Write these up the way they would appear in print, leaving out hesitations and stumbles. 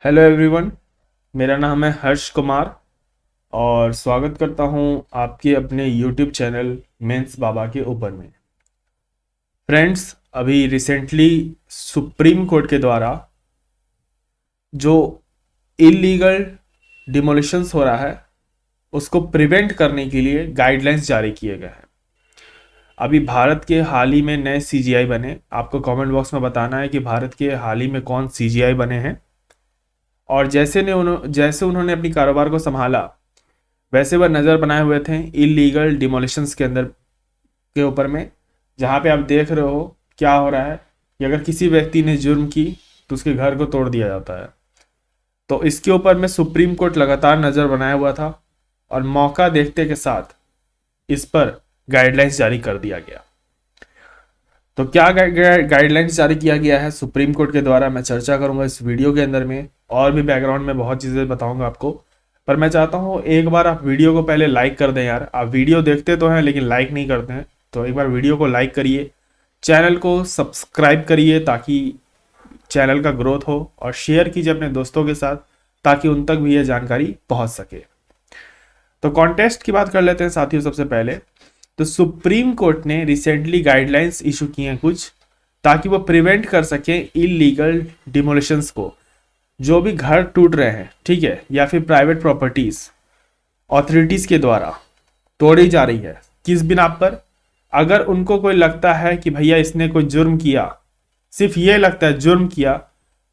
Hello everyone. मेरा नाम है हर्ष कुमार और स्वागत करता हूं आपके अपने यूट्यूब चैनल मेंस बाबा के ऊपर में। फ्रेंड्स, अभी रिसेंटली सुप्रीम कोर्ट के द्वारा जो इलीगल डिमोलिशंस हो रहा है उसको प्रिवेंट करने के लिए गाइडलाइंस जारी किए गए हैं। अभी भारत के हाल ही में नए सीजीआई बने। आपको कमेंट बॉक्स में बताना है कि भारत के हाल ही में कौन सीजीआई बने हैं। और जैसे उन्होंने अपनी कारोबार को संभाला वैसे वह नज़र बनाए हुए थे इलीगल डिमोलिशंस के अंदर के ऊपर में, जहाँ पे आप देख रहे हो क्या हो रहा है कि अगर किसी व्यक्ति ने जुर्म की तो उसके घर को तोड़ दिया जाता है। तो इसके ऊपर में सुप्रीम कोर्ट लगातार नज़र बनाया हुआ था और मौका देखते के साथ इस पर गाइडलाइंस जारी कर दिया गया। तो क्या गाइडलाइंस जारी किया गया है सुप्रीम कोर्ट के द्वारा, मैं चर्चा करूंगा इस वीडियो के अंदर में। और भी बैकग्राउंड में बहुत चीज़ें बताऊंगा आपको, पर मैं चाहता हूँ एक बार आप वीडियो को पहले लाइक कर दें। यार, आप वीडियो देखते तो हैं लेकिन लाइक नहीं करते हैं, तो एक बार वीडियो को लाइक करिए, चैनल को सब्सक्राइब करिए ताकि चैनल का ग्रोथ हो, और शेयर कीजिए अपने दोस्तों के साथ ताकि उन तक भी ये जानकारी पहुंच सके। तो कॉन्टेस्ट की बात कर लेते हैं साथियों। सबसे पहले तो सुप्रीम कोर्ट ने रिसेंटली गाइडलाइंस इशू किए हैं कुछ, ताकि वो प्रिवेंट कर सके इलीगल डिमोलिशंस को। जो भी घर टूट रहे हैं, ठीक है, या फिर प्राइवेट प्रॉपर्टीज ऑथोरिटीज के द्वारा तोड़ी जा रही है, किस बिना पर? अगर उनको कोई लगता है कि भैया इसने कोई जुर्म किया, सिर्फ ये लगता है जुर्म किया,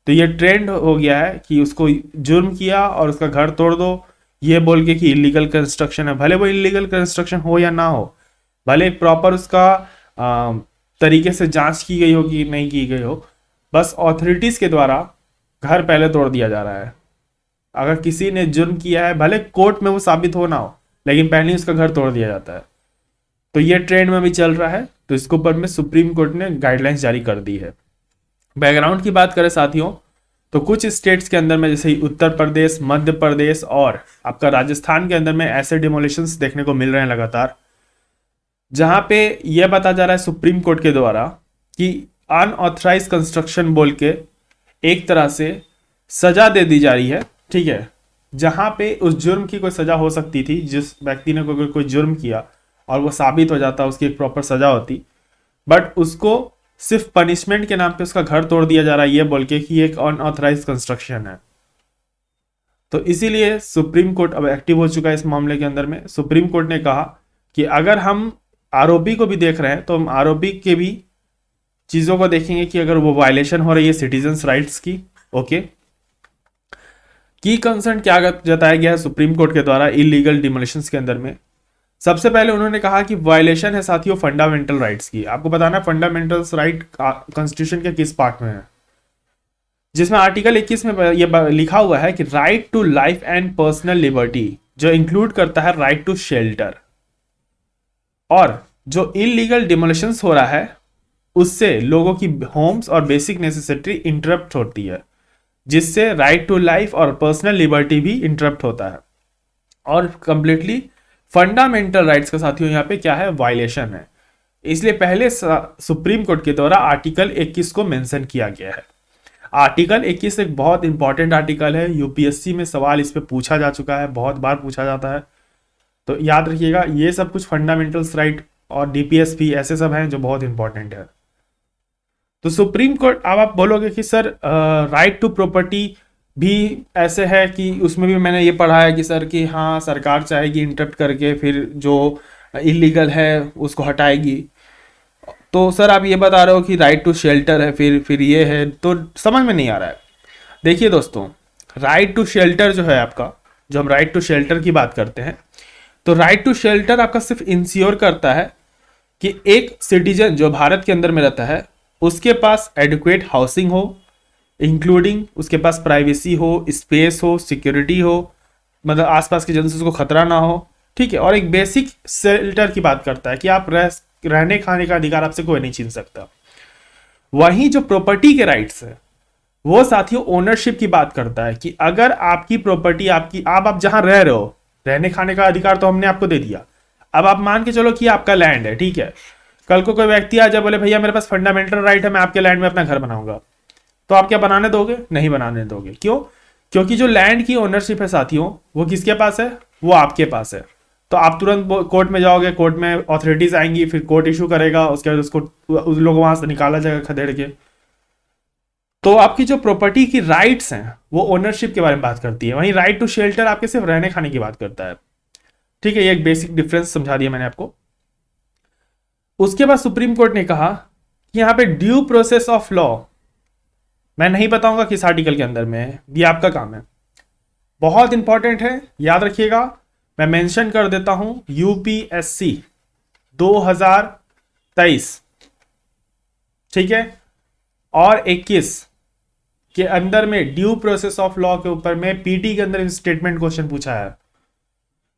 तो ये ट्रेंड हो गया है कि उसको जुर्म किया और उसका घर तोड़ दो, ये बोल के कि इलीगल कंस्ट्रक्शन है। भले वो इलीगल कंस्ट्रक्शन हो या ना हो, भले प्रॉपर उसका तरीके से जांच की गई हो कि नहीं की गई हो, बस ऑथोरिटीज के द्वारा घर पहले तोड़ दिया जा रहा है। अगर किसी ने जुर्म किया है, भले कोर्ट में वो साबित हो ना हो, लेकिन पहले ही उसका घर तोड़ दिया जाता है। तो ये ट्रेंड में भी चल रहा है, तो इसके ऊपर में सुप्रीम कोर्ट ने गाइडलाइंस जारी कर दी है। बैकग्राउंड की बात करें साथियों, तो कुछ स्टेट्स के अंदर में जैसे उत्तर प्रदेश, मध्य प्रदेश और आपका राजस्थान के अंदर में ऐसे डिमोलिशंस देखने को मिल रहे हैं लगातार, जहां पे यह बता जा रहा है सुप्रीम कोर्ट के द्वारा कि अनऑथराइज कंस्ट्रक्शन बोल के एक तरह से सजा दे दी जा रही है, ठीक है। जहां पे उस जुर्म की कोई सजा हो सकती थी, जिस व्यक्ति ने कोई जुर्म किया और वो साबित हो जाता, उसकी एक प्रॉपर सजा होती, बट उसको सिर्फ पनिशमेंट के नाम पे उसका घर तोड़ दिया जा रहा है, ये बोल के कि एक अनऑथराइज कंस्ट्रक्शन है। तो इसीलिए सुप्रीम कोर्ट अब एक्टिव हो चुका है इस मामले के अंदर में। सुप्रीम कोर्ट ने कहा कि अगर हम आरोपी को भी देख रहे हैं तो हम आरोपी के भी चीजों को देखेंगे कि अगर वो वायलेशन हो रही है सिटीजन्स राइट्स की, ओके। की कंसर्न क्या जताया गया है सुप्रीम कोर्ट के द्वारा इलीगल डिमोलिशंस के अंदर में? सबसे पहले उन्होंने कहा कि वायलेशन है साथियों फंडामेंटल राइट्स की। आपको बताना फंडामेंटल राइट कॉन्स्टिट्यूशन के किस पार्ट में है, जिसमें आर्टिकल 21 में ये लिखा हुआ है कि right to life and personal liberty, जो इंक्लूड करता है राइट टू शेल्टर। और जो इलीगल डिमोलिशंस हो रहा है उससे लोगों की होम्स और बेसिक नेसेसिटी इंटरप्ट होती है, जिससे राइट टू लाइफ और पर्सनल लिबर्टी भी इंटरप्ट होता है, और कंप्लीटली फंडामेंटल राइट्स का साथियों यहाँ पे क्या है, वायलेशन है। इसलिए पहले सुप्रीम कोर्ट के द्वारा आर्टिकल 21 को मेंशन किया गया है। आर्टिकल 21 एक बहुत इंपॉर्टेंट आर्टिकल है, यूपीएससी में सवाल इस पे पूछा जा चुका है, बहुत बार पूछा जाता है, तो याद रखिएगा। ये सब कुछ फंडामेंटल्स राइट और डीपीएस भी ऐसे सब हैं जो बहुत इंपॉर्टेंट है। तो सुप्रीम कोर्ट, अब आप बोलोगे कि सर राइट टू प्रॉपर्टी भी ऐसे है कि उसमें भी मैंने ये पढ़ा है कि सर कि हाँ सरकार चाहेगी इंटरप्ट करके फिर जो इलीगल है उसको हटाएगी। तो सर आप ये बता रहे हो कि राइट टू शेल्टर है, फिर ये है, तो समझ में नहीं आ रहा है। देखिए दोस्तों, राइट टू शेल्टर जो है आपका, जो हम राइट टू शेल्टर की बात करते हैं, तो राइट टू शेल्टर आपका सिर्फ इंश्योर करता है कि एक सिटीजन जो भारत के अंदर में रहता है उसके पास एडिक्वेट हाउसिंग हो, इंक्लूडिंग उसके पास प्राइवेसी हो, स्पेस हो, सिक्योरिटी हो, मतलब आसपास के जन से उसको खतरा ना हो, ठीक है। और एक बेसिक शेल्टर की बात करता है कि आप रहने खाने का अधिकार आपसे कोई नहीं छीन सकता। वहीं जो प्रॉपर्टी के राइट्स है वो साथियों ओनरशिप की बात करता है कि अगर आपकी प्रॉपर्टी आपकी, आप जहां रह रहे हो, रहने खाने का अधिकार तो हमने आपको दे दिया, अब आप मान के चलो कि आपका लैंड है, ठीक है। कल को कोई व्यक्ति आ जाए बोले भैया मेरे पास फंडामेंटल राइट है, मैं आपके लैंड में अपना घर बनाऊंगा, तो आप क्या बनाने दोगे? नहीं बनाने दोगे। क्यों? क्योंकि जो लैंड की ओनरशिप है साथियों, वो किसके पास है? वो आपके पास है। तो आप तुरंत कोर्ट में जाओगे, कोर्ट में अथॉरिटीज आएंगी, फिर कोर्ट इशू करेगा, उसके बाद उसको उस लोग वहां से निकाला जाएगा खदेड़ के। तो आपकी जो प्रॉपर्टी की राइट्स हैं वो ओनरशिप के बारे में बात करती है, वहीं राइट टू शेल्टर आपके सिर्फ रहने खाने की बात करता है। ठीक है, ये एक बेसिक डिफरेंस समझा दिया मैंने आपको। उसके बाद सुप्रीम कोर्ट ने कहा कि यहां पे ड्यू प्रोसेस ऑफ लॉ, मैं नहीं बताऊंगा किस आर्टिकल के अंदर में है, ये आपका काम है, बहुत इंपॉर्टेंट है, याद रखिएगा। मैं मेंशन कर देता हूं, यूपीएससी 2023, ठीक है, और 21 के अंदर में ड्यू प्रोसेस ऑफ लॉ के ऊपर में पीटी के अंदर स्टेटमेंट क्वेश्चन पूछा है।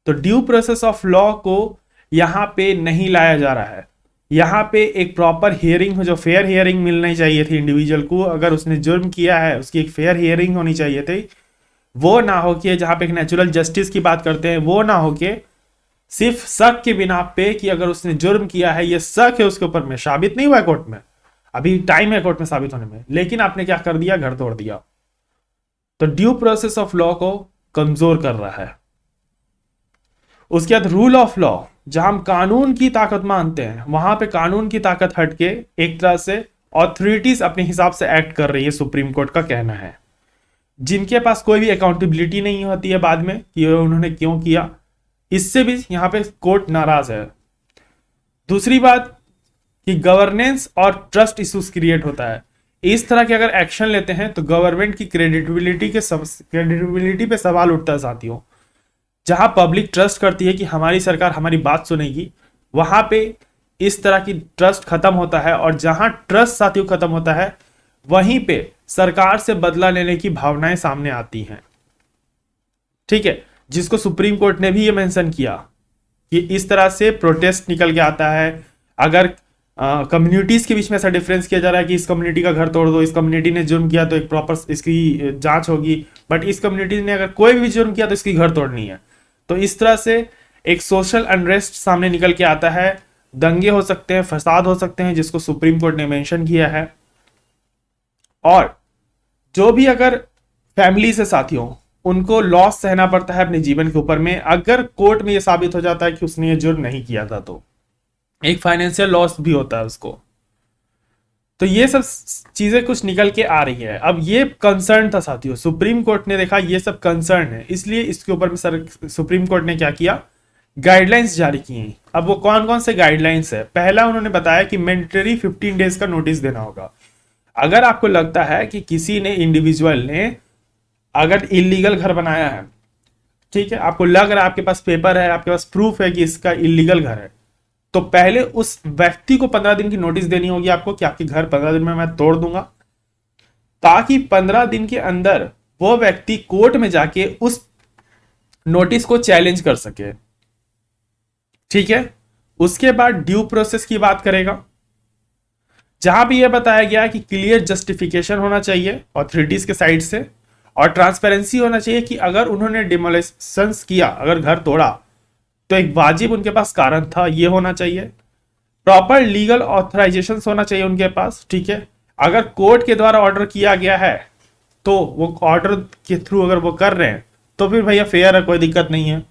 तो ड्यू प्रोसेस ऑफ लॉ को यहां पे नहीं लाया जा रहा है। यहां पे एक प्रॉपर हियरिंग, जो फेयर हियरिंग मिलनी चाहिए थी इंडिविजुअल को, अगर उसने जुर्म किया है उसकी एक फेयर हियरिंग होनी चाहिए थी। वो ना हो कि जहां पे एक नेचुरल जस्टिस की बात करते हैं, वो ना हो कि सिर्फ शक के बिना पे कि अगर उसने जुर्म किया है, ये शक है उसके ऊपर में, साबित नहीं हुआ है कोर्ट में, अभी टाइम है कोर्ट में साबित होने में, लेकिन आपने क्या कर दिया, घर तोड़ दिया। तो ड्यू प्रोसेस ऑफ लॉ को कमजोर कर रहा है। उसके बाद रूल ऑफ लॉ, जहां हम कानून की ताकत मानते हैं, वहां पे कानून की ताकत हटके एक तरह से ऑथोरिटीज अपने हिसाब से एक्ट कर रही है, सुप्रीम कोर्ट का कहना है, जिनके पास कोई भी अकाउंटेबिलिटी नहीं होती है बाद में कि उन्होंने क्यों किया। इससे भी यहां पे कोर्ट नाराज है। दूसरी बात कि गवर्नेंस और ट्रस्ट इश्यूज क्रिएट होता है। इस तरह के अगर एक्शन लेते हैं तो गवर्नमेंट की क्रेडिबिलिटी पे सवाल उठता है साथियों। जहां पब्लिक ट्रस्ट करती है कि हमारी सरकार हमारी बात सुनेगी, वहां पे इस तरह की ट्रस्ट खत्म होता है, और जहां ट्रस्ट साथियों खत्म होता है, वहीं पे सरकार से बदला लेने की भावनाएं सामने आती हैं। ठीक है, जिसको सुप्रीम कोर्ट ने भी ये मेंशन किया कि इस तरह से प्रोटेस्ट निकल के आता है। अगर कम्युनिटीज के बीच में ऐसा डिफरेंस किया जा रहा है कि इस कम्युनिटी का घर तोड़ दो, इस कम्युनिटी ने जुर्म किया तो एक प्रॉपर इसकी जांच होगी, बट इस कम्युनिटी ने अगर कोई भी जुर्म किया तो इसकी घर तोड़नी है। तो इस तरह से एक सोशल अनरेस्ट सामने निकल के आता है, दंगे हो सकते हैं, फसाद हो सकते हैं, जिसको सुप्रीम कोर्ट ने मेंशन किया है। और जो भी अगर फैमिली से साथियों, उनको लॉस सहना पड़ता है अपने जीवन के ऊपर में, अगर कोर्ट में यह साबित हो जाता है कि उसने ये जुर्म नहीं किया था, तो एक फाइनेंशियल लॉस भी होता है उसको। तो ये सब चीजें कुछ निकल के आ रही है। अब ये कंसर्न था साथियों, सुप्रीम कोर्ट ने देखा ये सब कंसर्न है, इसलिए इसके ऊपर में सुप्रीम कोर्ट ने क्या किया, गाइडलाइंस जारी की। अब वो कौन कौन से गाइडलाइंस है? पहला उन्होंने बताया कि मैंडेटरी 15 डेज का नोटिस देना होगा। अगर आपको लगता है कि किसी ने, इंडिविजुअल ने अगर इलीगल घर बनाया है, ठीक है, आपको लग रहा है, आपके पास पेपर है, आपके पास प्रूफ है कि इसका इलीगल घर है, तो पहले उस व्यक्ति को 15 दिन की नोटिस देनी होगी आपको कि आपके घर 15 दिन में मैं तोड़ दूंगा, ताकि 15 दिन के अंदर वो व्यक्ति कोर्ट में जाके उस नोटिस को चैलेंज कर सके। ठीक है, उसके बाद ड्यू प्रोसेस की बात करेगा, जहां भी यह बताया गया कि क्लियर जस्टिफिकेशन होना चाहिए ऑथोरिटीज के साइड से, और ट्रांसपेरेंसी होना चाहिए कि अगर उन्होंने डिमोलिशंस किया, अगर घर तोड़ा, तो एक वाजिब उनके पास कारण था, ये होना चाहिए। प्रॉपर लीगल ऑथराइजेशन होना चाहिए उनके पास। ठीक है, अगर कोर्ट के द्वारा ऑर्डर किया गया है, तो वो ऑर्डर के थ्रू अगर वो कर रहे हैं, तो फिर भैया फेयर है, कोई दिक्कत नहीं है।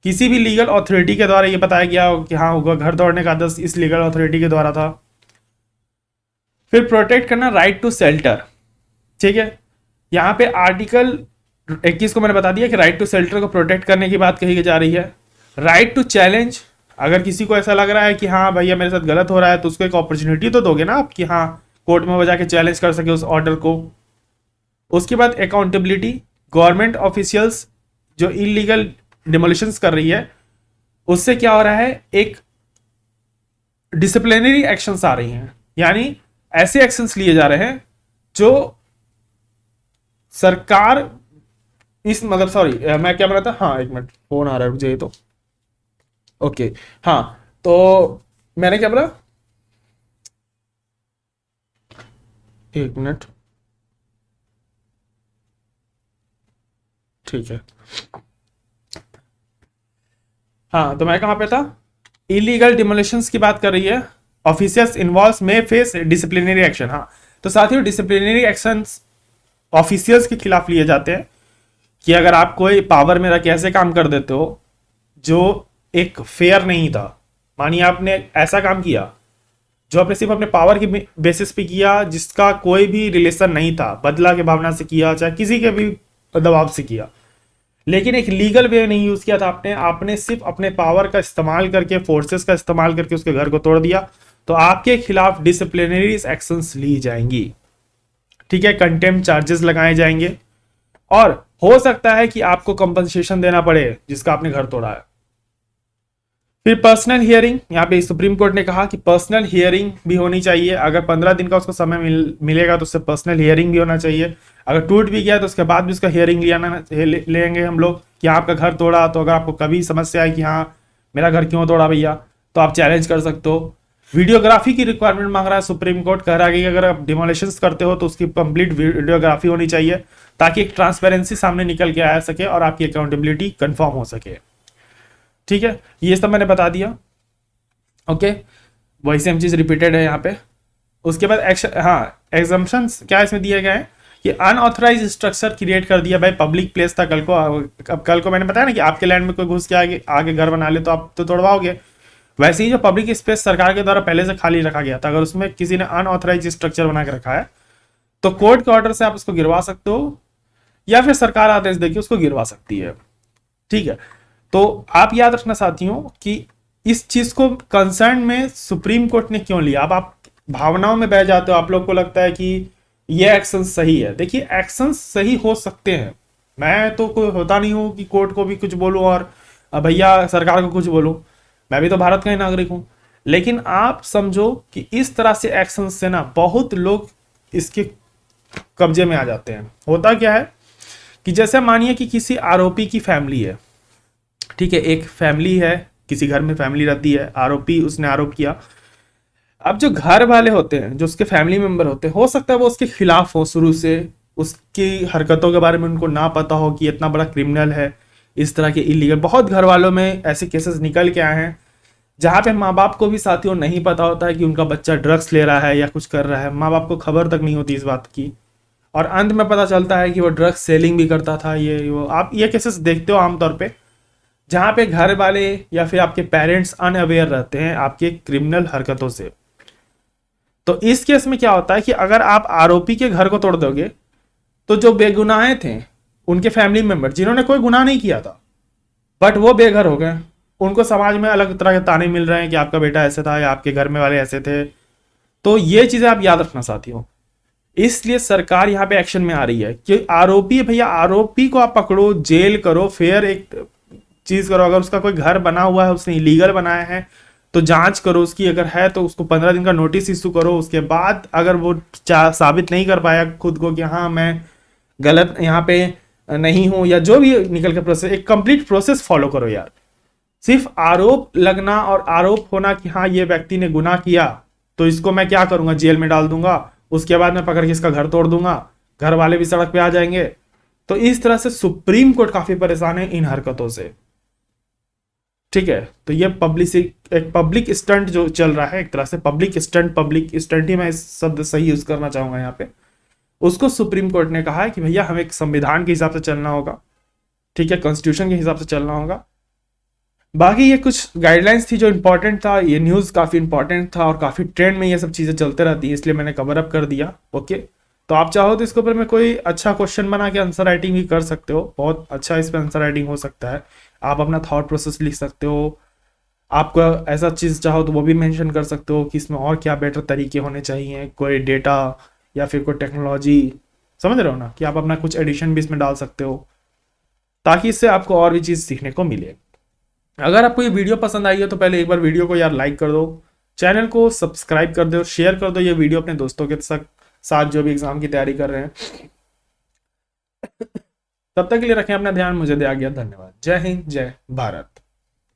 किसी भी लीगल अथॉरिटी के द्वारा ये बताया गया हो कि हाँ, घर तोड़ने का आदेश इस लीगल अथॉरिटी के द्वारा था। फिर प्रोटेक्ट करना राइट टू शेल्टर। ठीक है, यहां पे आर्टिकल 21 को मैंने बता दिया कि राइट टू शेल्टर को प्रोटेक्ट करने की बात कही जा रही है। राइट टू चैलेंज, अगर किसी को ऐसा लग रहा है कि हाँ भैया मेरे साथ गलत हो रहा है, तो उसको एक अपॉर्चुनिटी तो दोगे ना आप कि हाँ कोर्ट में वो जाके चैलेंज कर सके उस ऑर्डर को। उसके बाद अकाउंटेबिलिटी, गवर्नमेंट ऑफिशियल्स जो इलीगल डिमोलिशंस कर रही है, उससे क्या हो रहा है, एक डिसिप्लिनरी एक्शंस आ रही हैं, यानी ऐसे एक्शंस लिए जा रहे हैं जो सरकार इस मतलब, सॉरी मैं क्या बना था, हाँ एक मिनट फोन आ रहा है, रुक जाइए। तो ओके, हाँ, तो मैंने क्या बोला, एक मिनट, ठीक है, हाँ, तो मैं कहां पे था, इलीगल डिमोलिशंस की बात कर रही है। ऑफिसर्स इन्वॉल्व में फेस डिसिप्लिनरी एक्शन। हाँ, तो साथियों डिसिप्लिनरी एक्शंस ऑफिशियल्स के खिलाफ लिए जाते हैं कि अगर आप कोई पावर में रख के ऐसे काम कर देते हो जो एक फेयर नहीं था। मानिए आपने ऐसा काम किया जो आपने सिर्फ अपने पावर की बेसिस पे किया, जिसका कोई भी रिलेशन नहीं था, बदला के भावना से किया, चाहे किसी के भी दबाव से किया, लेकिन एक लीगल वे नहीं यूज किया था आपने। आपने सिर्फ अपने पावर का इस्तेमाल करके, फोर्सेस का इस्तेमाल करके उसके घर को तोड़ दिया, तो आपके खिलाफ डिसिप्लिनरी एक्शंस ली जाएंगी। ठीक है, कंटेम्प्ट चार्जेस लगाए जाएंगे और हो सकता है कि आपको कंपनसेशन देना पड़े जिसका आपने घर तोड़ा है। फिर पर्सनल हियरिंग, यहाँ पे सुप्रीम कोर्ट ने कहा कि पर्सनल हियरिंग भी होनी चाहिए। अगर 15 दिन का उसको समय मिलेगा तो उससे पर्सनल हियरिंग भी होना चाहिए। अगर टूट भी गया तो उसके बाद भी उसका हियरिंग लेंगे हम लोग कि आपका घर तोड़ा। तो अगर आपको कभी समस्या है कि हाँ मेरा घर क्यों तोड़ा भैया, तो आप चैलेंज कर सकते हो। वीडियोग्राफी की रिक्वायरमेंट मांग रहा है सुप्रीम कोर्ट, कह रहा है कि अगर आप डिमोलिशन करते हो तो उसकी कंप्लीट वीडियोग्राफी होनी चाहिए ताकि एक ट्रांसपेरेंसी सामने निकल के आ सके और आपकी अकाउंटेबिलिटी कंफर्म हो सके। ठीक है, ये सब मैंने बता दिया। ओके, वही सेम चीज रिपीटेड है यहाँ पे। उसके बाद एक्शन, हाँ एग्जम्पशंस क्या इसमें दिए गए हैं कि अनऑथराइज स्ट्रक्चर क्रिएट कर दिया भाई, पब्लिक प्लेस था कल को। अब कल को मैंने बताया ना कि आपके लैंड में कोई घुस के आगे घर बना ले तो आप तो तोड़वाओगे। वैसे ही जो पब्लिक स्पेस सरकार के द्वारा पहले से खाली रखा गया था, अगर उसमें किसी ने अनऑथराइज स्ट्रक्चर बना के रखा है तो कोर्ट के ऑर्डर से आप उसको गिरवा सकते हो या फिर सरकार आदेश देके उसको गिरवा सकती है। ठीक है, तो आप याद रखना साथियों कि इस चीज को कंसर्न में सुप्रीम कोर्ट ने क्यों लिया। अब आप भावनाओं में बह जाते हो, आप लोग को लगता है कि ये एक्शन सही है। देखिए एक्शन सही हो सकते हैं, मैं तो कोई होता नहीं हूं कि कोर्ट को भी कुछ बोलूं और भैया सरकार को कुछ बोलूं, मैं भी तो भारत का ही नागरिक हूं। लेकिन आप समझो कि इस तरह से एक्शन से ना बहुत लोग इसके कब्जे में आ जाते हैं। होता क्या है कि जैसे मानिए कि किसी आरोपी की फैमिली है, ठीक है, एक फैमिली है, किसी घर में फैमिली रहती है, आरोपी उसने आरोप किया। अब जो घर वाले होते हैं, जो उसके फैमिली मेंबर होते हैं, हो सकता है वो उसके खिलाफ हो, शुरू से उसकी हरकतों के बारे में उनको ना पता हो कि इतना बड़ा क्रिमिनल है, इस तरह के इलीगल। बहुत घर वालों में ऐसे केसेस निकल के आए हैं जहां पे माँ बाप को भी साथियों नहीं पता होता है कि उनका बच्चा ड्रग्स ले रहा है या कुछ कर रहा है। माँ बाप को खबर तक नहीं होती इस बात की, और अंत में पता चलता है कि वो ड्रग्स सेलिंग भी करता था। ये वो आप ये केसेस देखते हो आमतौर पे, जहां पे घर वाले या फिर आपके पेरेंट्स अनअवेयर रहते हैं आपके क्रिमिनल हरकतों से। तो इस केस में क्या होता है कि अगर आप आरोपी के घर को तोड़ दोगे तो जो बेगुनाह थे उनके फैमिली मेंबर जिन्होंने कोई गुनाह नहीं किया था बट वो बेघर हो गए, उनको समाज में अलग तरह के ताने मिल रहे हैं कि आपका बेटा ऐसे था या आपके घर में वाले ऐसे थे। तो ये चीजें आप याद रखना साथियों। इसलिए सरकार यहाँ पे एक्शन में आ रही है कि आरोपी, भैया आरोपी को आप पकड़ो, जेल करो, फेयर एक चीज करो। अगर उसका कोई घर बना हुआ है, उसने इलीगल बनाया है, तो जांच करो उसकी, अगर है तो उसको 15 दिन का नोटिस इशू करो। उसके बाद अगर वो साबित नहीं कर पाया खुद को कि हाँ मैं गलत यहाँ पे नहीं हूं, या जो भी निकल के प्रोसेस, एक कंप्लीट प्रोसेस फॉलो करो यार। सिर्फ आरोप लगना और आरोप होना कि हाँ ये व्यक्ति ने गुनाह किया तो इसको मैं क्या करूंगा, जेल में डाल दूंगा, उसके बाद मैं पकड़ के इसका घर तोड़ दूंगा, घर वाले भी सड़क पे आ जाएंगे। तो इस तरह से सुप्रीम कोर्ट काफी परेशान है इन हरकतों से। ठीक है, तो ये एक पब्लिक स्टंट जो चल रहा है, एक तरह से पब्लिक स्टंट ही मैं इस शब्द सही यूज करना चाहूंगा यहाँ पे। उसको सुप्रीम कोर्ट ने कहा है कि भैया हमें एक संविधान के हिसाब से चलना होगा, ठीक है, कॉन्स्टिट्यूशन के हिसाब से चलना होगा। बाकी ये कुछ गाइडलाइंस थी जो इंपॉर्टेंट था, ये न्यूज काफी इंपॉर्टेंट था और काफी ट्रेंड में ये सब चीजें चलते रहती है, इसलिए मैंने कवर अप कर दिया। ओके, तो आप चाहो तो इसके ऊपर में कोई अच्छा क्वेश्चन बना के आंसर राइटिंग भी कर सकते हो, बहुत अच्छा इस पर आंसर राइटिंग हो सकता है। आप अपना थॉट प्रोसेस लिख सकते हो, आपको ऐसा चीज चाहो तो वो भी मेंशन कर सकते हो कि इसमें और क्या बेटर तरीके होने चाहिए, कोई डेटा या फिर कोई टेक्नोलॉजी, समझ रहे हो ना, कि आप अपना कुछ एडिशन भी इसमें डाल सकते हो ताकि इससे आपको और भी चीज सीखने को मिले। अगर आपको ये वीडियो पसंद आई है तो पहले एक बार वीडियो को यार लाइक कर दो, चैनल को सब्सक्राइब कर दो, शेयर कर दो ये वीडियो अपने दोस्तों के साथ जो भी एग्जाम की तैयारी कर रहे हैं। तब तक के लिए रखें अपना ध्यान, मुझे दिया गया, धन्यवाद। जय हिंद, जय भारत।